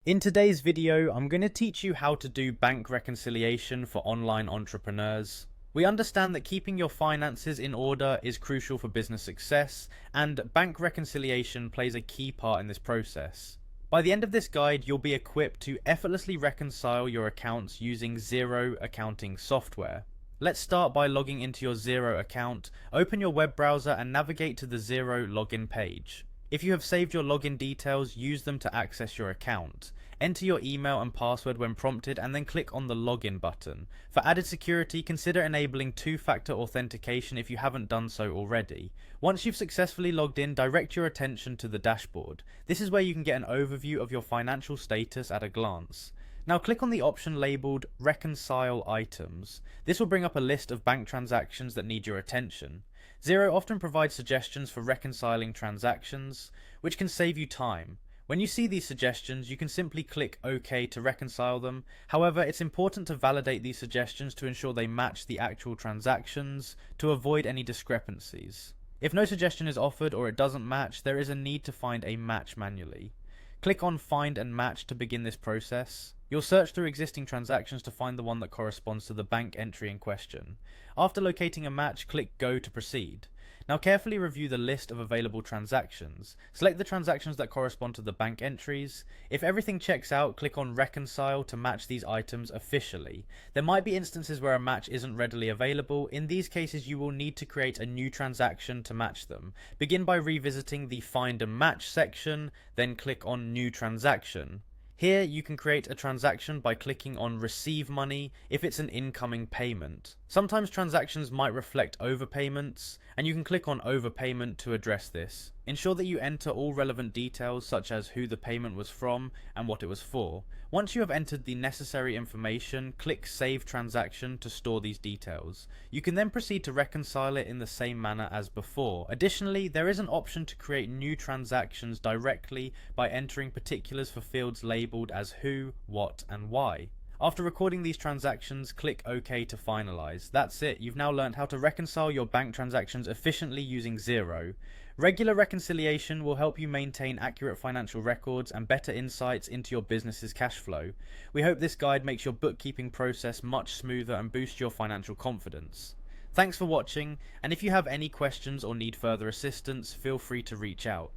In today's video, I'm going to teach you how to do bank reconciliation for online entrepreneurs. We understand that keeping your finances in order is crucial for business success, and bank reconciliation plays a key part in this process. By the end of this guide, you'll be equipped to effortlessly reconcile your accounts using Xero accounting software. Let's start by logging into your Xero account. Open your web browser and navigate to the Xero login page. If you have saved your login details, use them to access your account. Enter your email and password when prompted and then click on the login button. For added security, consider enabling two-factor authentication if you haven't done so already. Once you've successfully logged in, direct your attention to the dashboard. This is where you can get an overview of your financial status at a glance. Now click on the option labelled Reconcile Items. This will bring up a list of bank transactions that need your attention. Xero often provides suggestions for reconciling transactions, which can save you time. When you see these suggestions, you can simply click OK to reconcile them. However, it's important to validate these suggestions to ensure they match the actual transactions to avoid any discrepancies. If no suggestion is offered or it doesn't match, there is a need to find a match manually. Click on Find and Match to begin this process. You'll search through existing transactions to find the one that corresponds to the bank entry in question. After locating a match, click Go to proceed. Now carefully review the list of available transactions. Select the transactions that correspond to the bank entries. If everything checks out, click on Reconcile to match these items officially. There might be instances where a match isn't readily available. In these cases, you will need to create a new transaction to match them. Begin by revisiting the Find and Match section, then click on New Transaction. Here you can create a transaction by clicking on Receive Money if it's an incoming payment. Sometimes transactions might reflect overpayments, and you can click on Overpayment to address this. Ensure that you enter all relevant details such as who the payment was from and what it was for. Once you have entered the necessary information, click Save Transaction to store these details. You can then proceed to reconcile it in the same manner as before. Additionally, there is an option to create new transactions directly by entering particulars for fields labelled as who, what, and why. After recording these transactions, click OK to finalize. That's it, you've now learned how to reconcile your bank transactions efficiently using Xero. Regular reconciliation will help you maintain accurate financial records and better insights into your business's cash flow. We hope this guide makes your bookkeeping process much smoother and boosts your financial confidence. Thanks for watching, and if you have any questions or need further assistance, feel free to reach out.